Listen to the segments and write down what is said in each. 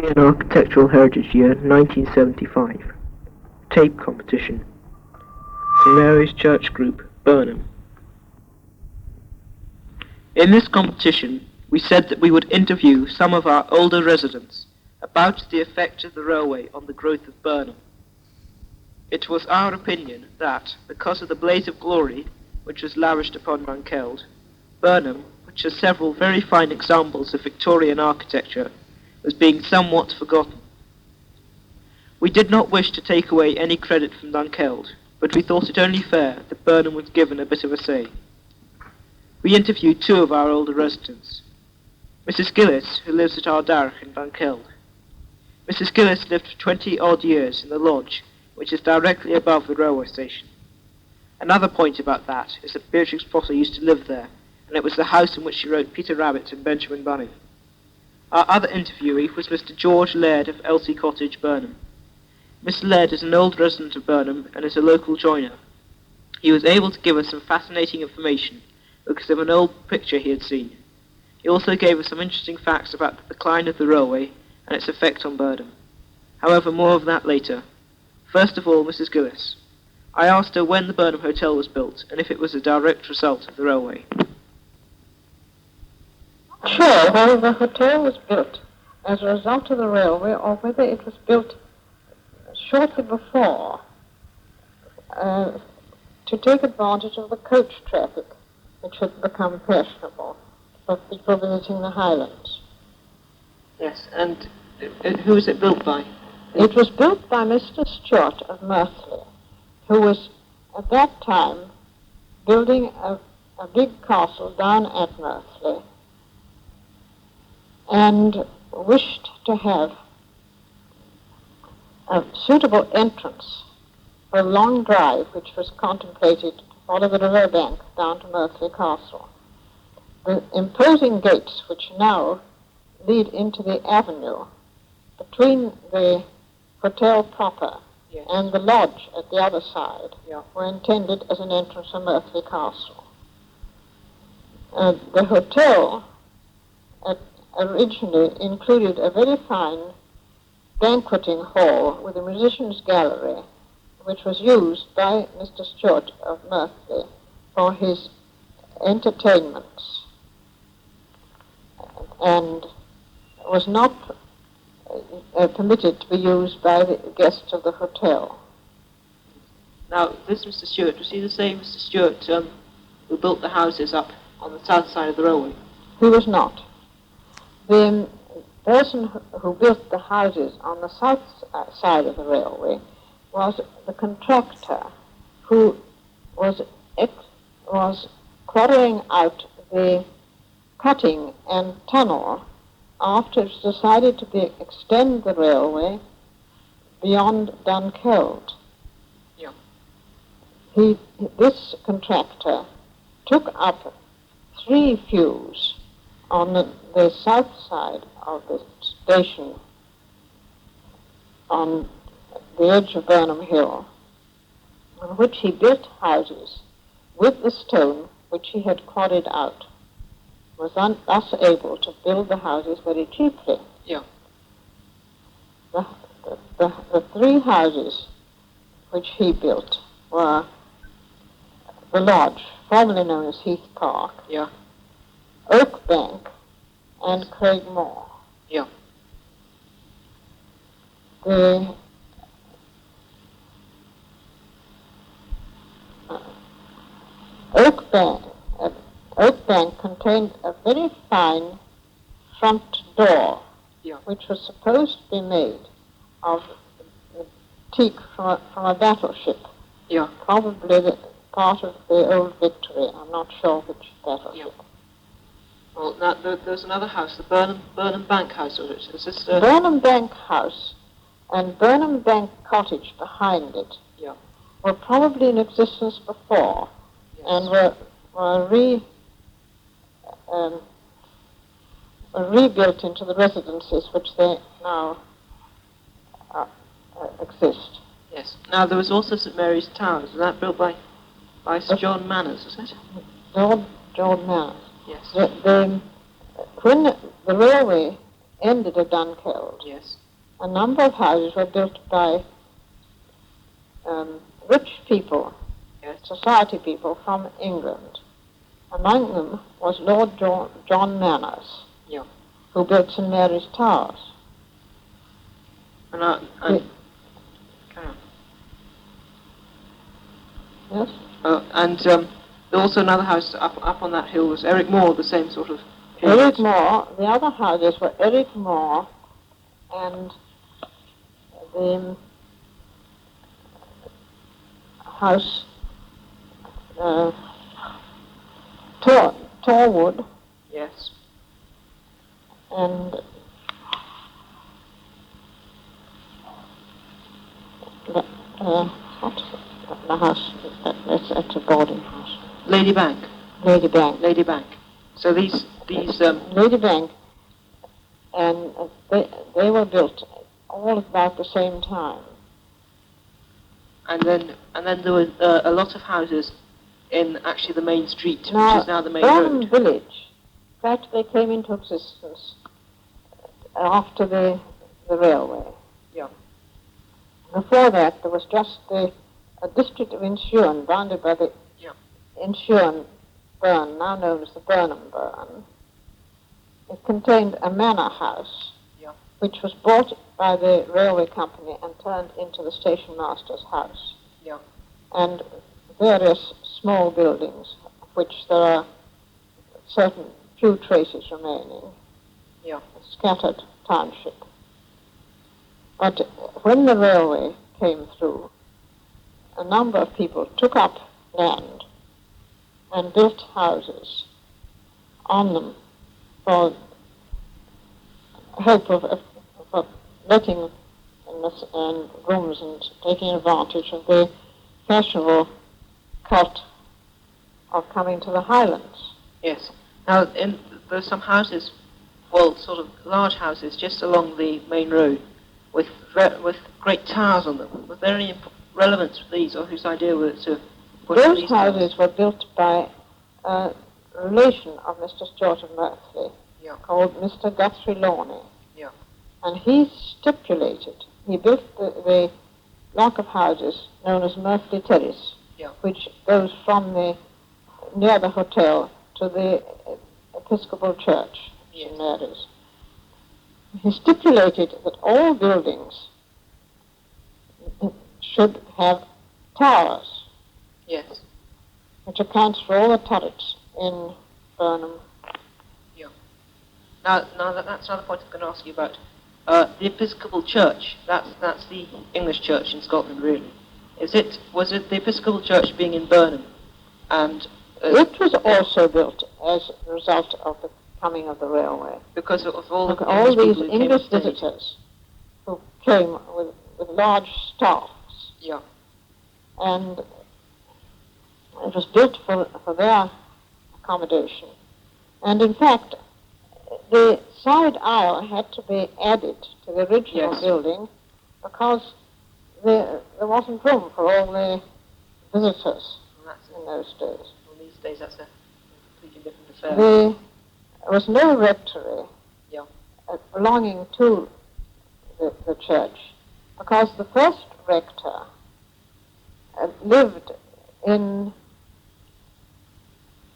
European Architectural Heritage Year 1975. Tape Competition. St Mary's Church Group, Birnam. In this competition, we said that we would interview some of our older residents about the effect of the railway on the growth of Birnam. It was our opinion that, because of the blaze of glory which was lavished upon Dunkeld, Birnam, which has several very fine examples of Victorian architecture, was being somewhat forgotten. We did not wish to take away any credit from Dunkeld, but we thought it only fair that Birnam was given a bit of a say. We interviewed two of our older residents. Mrs. Gillies, who lives at our Darach in Dunkeld. Mrs. Gillies lived for 20-odd years in the lodge, which is directly above the railway station. Another point about that is that Beatrix Potter used to live there, and it was the house in which she wrote Peter Rabbit and Benjamin Bunny. Our other interviewee was Mr. George Laird of Elsie Cottage, Birnam. Mr. Laird is an old resident of Birnam and is a local joiner. He was able to give us some fascinating information because of an old picture he had seen. He also gave us some interesting facts about the decline of the railway and its effect on Birnam. However, more of that later. First of all, Mrs. Gillies. I asked her when the Birnam Hotel was built and if it was a direct result of the railway. Sure, whether the hotel was built as a result of the railway or whether it was built shortly before to take advantage of the coach traffic, which had become fashionable for people visiting the Highlands. Yes, and who was it built by? It was built by Mr. Stewart of Merthley, who was at that time building a big castle down at Merthley and wished to have a suitable entrance for a long drive which was contemplated to follow the river bank down to Merthley Castle. The imposing gates which now lead into the avenue between the hotel proper and the lodge at the other side were intended as an entrance to Merthley Castle. The hotel originally included a very fine banqueting hall with a musician's gallery, which was used by Mr. Stewart of Merthley for his entertainments and was not permitted to be used by the guests of the hotel. Now, this Mr. Stewart, was he the same Mr. Stewart who built the houses up on the south side of the railway? He was not. The person who built the houses on the south side of the railway was the contractor who was quarrying out the cutting and tunnel after it was decided to extend the railway beyond Dunkeld. Yeah. This contractor took up 3 views on the south side of the station on the edge of Burnham Hill, on which he built houses with the stone which he had quarried out, was thus able to build the houses very cheaply. Yeah. The 3 houses which he built were the Lodge, formerly known as Heath Park, Oak Bank, and Craigmore. Yeah. The Oak Bank contained a very fine front door, which was supposed to be made of teak from a battleship. Yeah. Probably the part of the old Victory. I'm not sure which battleship. Yeah. Well, now there's another house, the Burnham Bank House, is this? Burnham Bank House and Burnham Bank Cottage behind it were probably in existence before and were rebuilt into the residences which they now exist. Yes. Now there was also St Mary's Towers. Was that built by Sir John Manners, was it? John Manners. Yes. When the railway ended at Dunkeld. Yes. A number of houses were built by rich people, Yes. society people from England. Among them was Lord John Manners, Yeah. who built St Mary's Towers. And carry on. Yes? And also another house up on that hill was Eric Moore, the same sort of period. Eric Moore, the other houses were Eric Moore and the house Torwood Yes. and what's the house? It's a boarding house. Lady Bank. Lady Bank. Lady Bank. So these Lady Bank, and they were built all about the same time. and then there were a lot of houses in actually the main street, which is now the main Birnam road. Village, in fact, they came into existence after the railway. Yeah. Before that, there was just a district of Insuren, bounded by the Insuren burn, now known as the Birnam burn. It contained a manor house, which was bought by the railway company and turned into the station master's house. Yeah. And various small buildings, of which there are certain few traces remaining. Yeah. Scattered township. But when the railway came through, a number of people took up land and built houses on them for hope of letting and rooms and taking advantage of the fashionable cult of coming to the Highlands. Yes. Now, there's some houses, well, sort of large houses just along the main road with great towers on them. Was there any relevance to these, or whose idea was it to put Those these houses towers? were built by a relation of Mr. Stuart of Merthley, called Mr. Guthrie Lawney. Yeah. And he built the block of houses known as Merthley Terrace, which goes from near the hotel to the Episcopal Church, St. Mary's. He stipulated that all buildings should have towers. Yes. Which accounts for all the turrets in Birnam. Yeah. Now that's another point I'm going to ask you about. The Episcopal Church. That's the English church in Scotland, really. Was it the Episcopal Church being in Birnam, and it was also built as a result of the coming of the railway. Because of all these English visitors who came with large staffs. Yeah. And it was built for their accommodation. And in fact, the side aisle had to be added to the original building because there wasn't room for all the visitors in those days. Well, these days that's a completely different affair. There was no rectory belonging to the church because the first rector lived in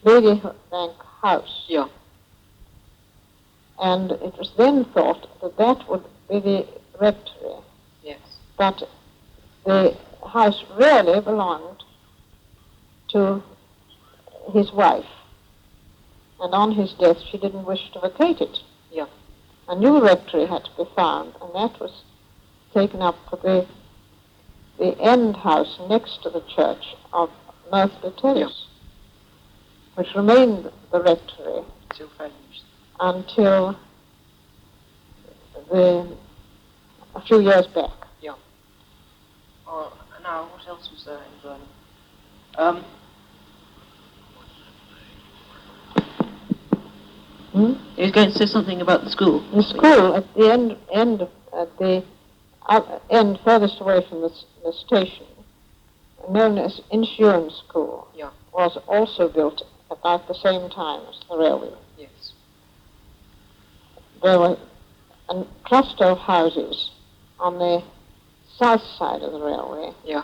Lady Bank House. Yeah. And it was then thought that would be the rectory. Yes. But the house really belonged to his wife. And on his death, she didn't wish to vacate it. Yeah. A new rectory had to be found, and that was taken up for the end house next to the church of Merthley Terrace, which remained the rectory until a few years back. Yeah. Now, what else was there in Birnam? He was going to say something about the school. The school at the end furthest away from the station, known as Insurance School, was also built about the same time as the railway. Yes. There were a cluster of houses on the south side of the railway, Yeah.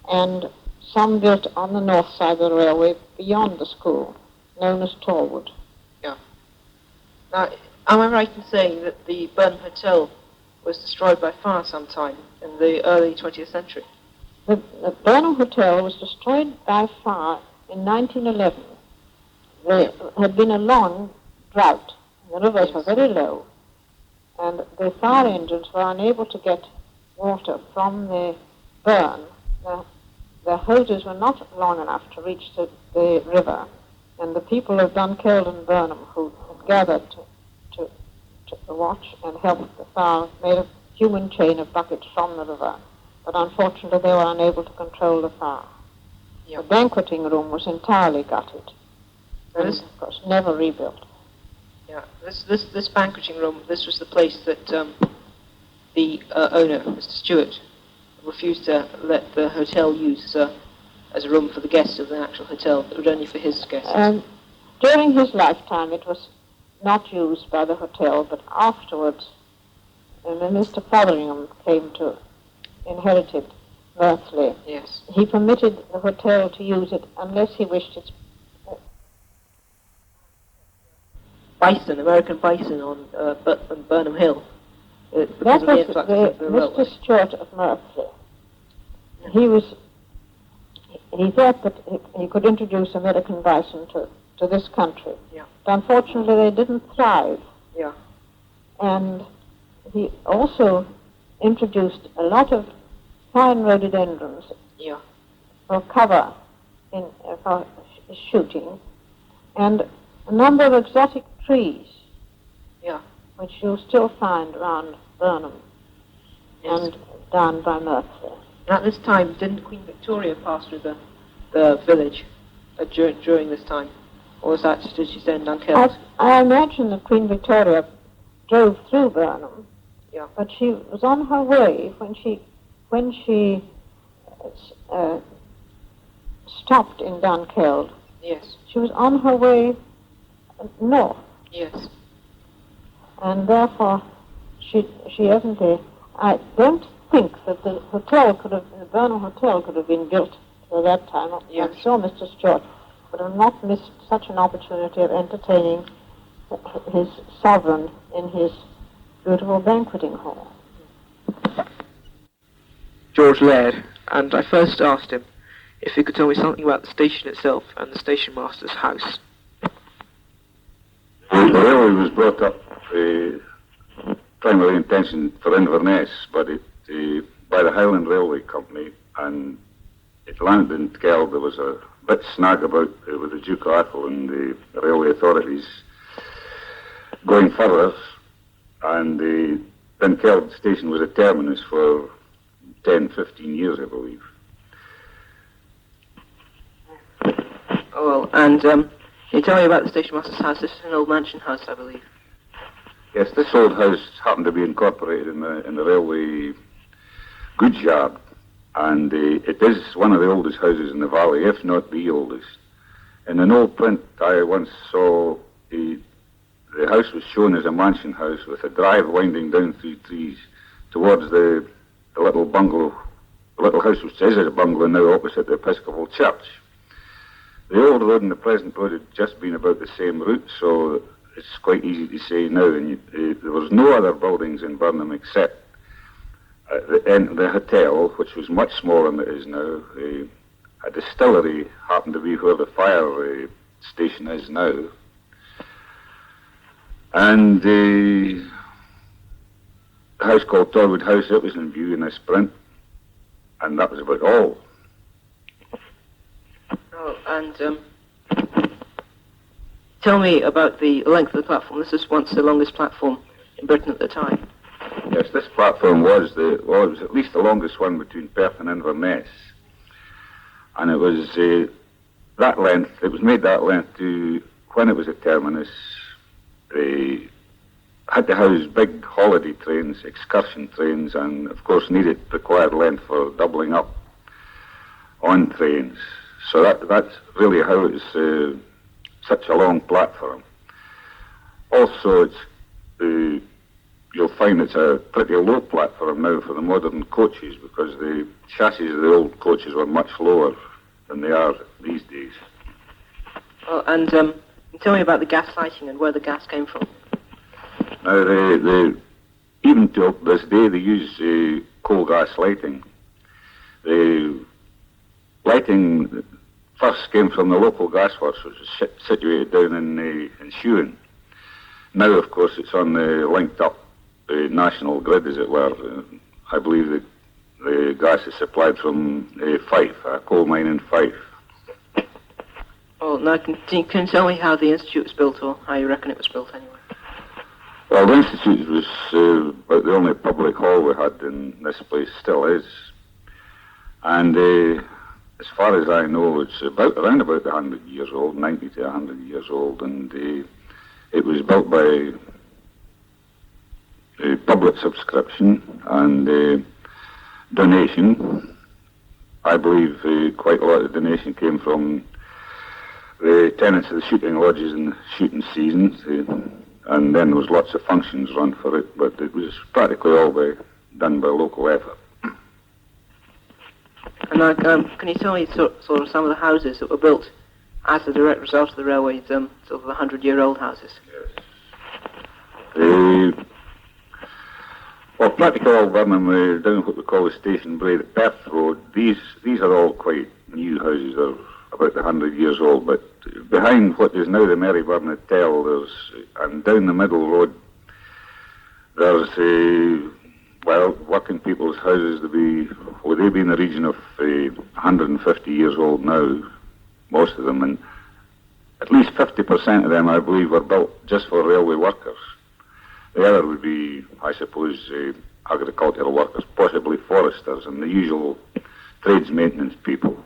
and some built on the north side of the railway beyond the school, known as Torwood. Yeah. Now, am I right in saying that the Burnham Hotel was destroyed by fire sometime in the early 20th century? The Burnham Hotel was destroyed by fire in 1911. There had been a long drought. The rivers were very low, and the fire engines were unable to get water from the burn. The hoses were not long enough to reach the river, and the people of Dunkeld and Burnham, who had gathered to watch and help the fire, made a human chain of buckets from the river, but unfortunately they were unable to control the fire. Yeah. The banqueting room was entirely gutted, and of course never rebuilt. Yeah, this banqueting room, this was the place that the owner, Mr. Stewart, refused to let the hotel use as a room for the guests of the actual hotel. It was only for his guests. During his lifetime, it was not used by the hotel, but afterwards, when Mr. Fotheringham came to inherited Merthley, yes, he permitted the hotel to use it unless he wished its American bison on Burnham Hill. That was Mr. Stewart of Merthley. He thought that he could introduce American bison to this country. Yeah. But unfortunately, they didn't thrive. Yeah. And he also introduced a lot of fine rhododendrons. Yeah. For cover for shooting, and a number of exotic trees. Yeah. Which you'll still find around Burnham, yes, and down by Merthley. At this time, didn't Queen Victoria pass through the village during this time? Or was that just as she said in Dunkeld? I imagine that Queen Victoria drove through Burnham, yeah, but she was on her way when she stopped in Dunkeld. Yes. She was on her way north. Yes. And therefore, she evidently, I don't think that the Burnham Hotel could have been built at that time. Yes. I'm sure Mr. Stewart would have not missed such an opportunity of entertaining his sovereign in his beautiful banqueting hall. George Laird, and I first asked him if he could tell me something about the station itself and the station master's house. The railway was brought up primarily intention for Inverness, but by the Highland Railway Company, and it landed in Dunkeld. There was a bit snag about with the Duke of Atholl and the railway authorities going further, and the Dunkeld station was a terminus for 10, 15 years, I believe. Oh, well, and can you tell me about the station master's house? This is an old mansion house, I believe. Yes, this old house happened to be incorporated in the railway goods yard, and it is one of the oldest houses in the valley, if not the oldest. In an old print I once saw, the house was shown as a mansion house with a drive winding down through trees towards the little bungalow, the little house which is a bungalow now opposite the Episcopal Church. The old road and the present road had just been about the same route, so it's quite easy to say now. And there was no other buildings in Burnham except the hotel, which was much smaller than it is now. A distillery happened to be where the fire station is now. And the house called Torwood House, it was in view in this print. And that was about all. Oh, and tell me about the length of the platform. This is once the longest platform in Britain at the time. Yes, this platform was it was at least the longest one between Perth and Inverness. And it was that length, it was made that length to, when it was a terminus, they had to house big holiday trains, excursion trains, and of course required length for doubling up on trains. So that's really how it's such a long platform. Also, it's you'll find it's a pretty low platform now for the modern coaches, because the chassis of the old coaches were much lower than they are these days. Well, and tell me about the gas lighting and where the gas came from. Now, even till this day, they use coal gas lighting. The lighting first came from the local gasworks, which was situated down in Shewan. Now, of course, it's on the linked up national grid, as it were. I believe the gas is supplied from Fife, a coal mine in Fife. Well, now, can you tell me how the Institute was built, or how you reckon it was built anyway? Well, the Institute was about the only public hall we had in this place, still is. And as far as I know, it's around about 100 years old, 90 to 100 years old, and it was built by public subscription and donation. I believe quite a lot of the donation came from the tenants of the shooting lodges in the shooting seasons, and then there was lots of functions run for it, but it was practically all done by local effort. And can you tell me sort of some of the houses that were built as a direct result of the railway, sort of the 100-year-old houses? Yes. Well, practically all Birnam, down what we call the Station Brae, the Perth Road, these are all quite new houses. They're about 100 years old, but behind what is now the Maryburn Hotel, and down the middle road, there's working people's houses they'd be in the region of 150 years old now, most of them, and at least 50% of them, I believe, were built just for railway workers. The other would be, I suppose, agricultural workers, possibly foresters, and the usual trades maintenance people.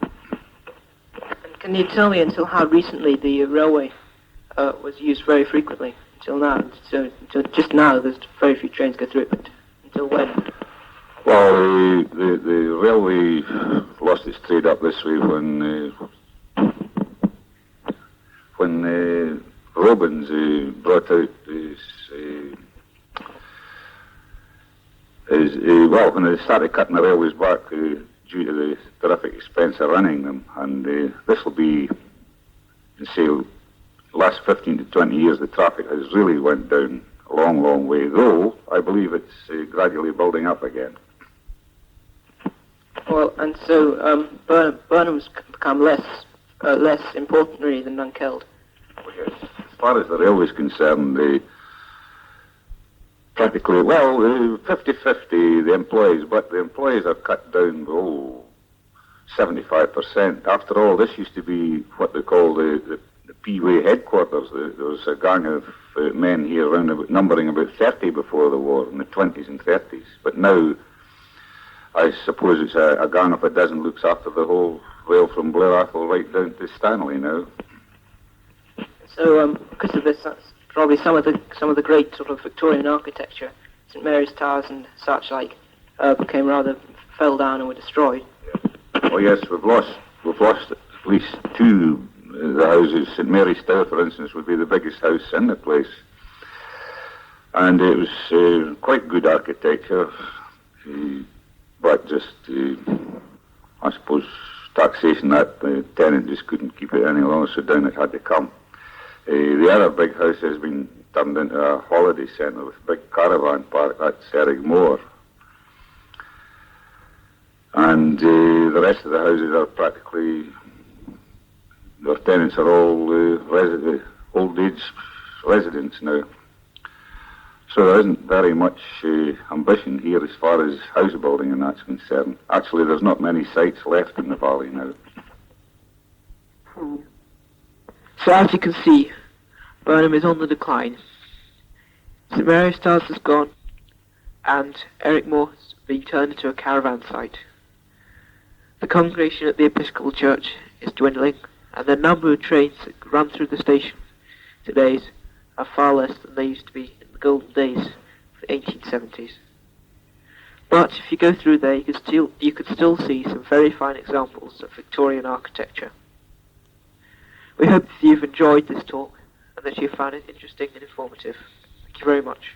And can you tell me until how recently the railway was used very frequently? Until now? So just now, there's very few trains go through it, but until when? Well, the railway lost its trade up this way when Robbins brought out when they started cutting the railways back due to the terrific expense of running them, and this will be, say, last 15 to 20 years, the traffic has really went down a long, long way, though I believe it's gradually building up again. Well, and so Burnham's become less important really than Dunkeld. Well, yes. As far as the railway is concerned, practically, 50-50 the employees, but the employees are cut down 75%. After all, this used to be what they call the P-Way headquarters. There was a gang of men here numbering about 30 before the war, in the 20s and 30s. But now, I suppose it's a gang of a dozen looks after the whole rail from Blair Athol right down to Stanley now. So, because of this, probably some of the great sort of Victorian architecture, St Mary's Towers and such like, fell down and were destroyed. Yeah. Oh yes, we've lost at least two of the houses. St Mary's Tower, for instance, would be the biggest house in the place, and it was quite good architecture, but just I suppose taxation that the tenant just couldn't keep it any longer, so down it had to come. The other big house has been turned into a holiday centre with a big caravan park. That's Eric Moore. And the rest of the houses are practically, their tenants are all old age residents now. So there isn't very much ambition here as far as house building and that's concerned. Actually, there's not many sites left in the valley now. So as you can see, Birnam is on the decline. St Mary's Towers is gone, and Eric Moore has been turned into a caravan site. The congregation at the Episcopal Church is dwindling, and the number of trains that run through the station today are far less than they used to be in the golden days of the 1870s. But if you go through there, you could still see some very fine examples of Victorian architecture. We hope that you've enjoyed this talk and that you found it interesting and informative. Thank you very much.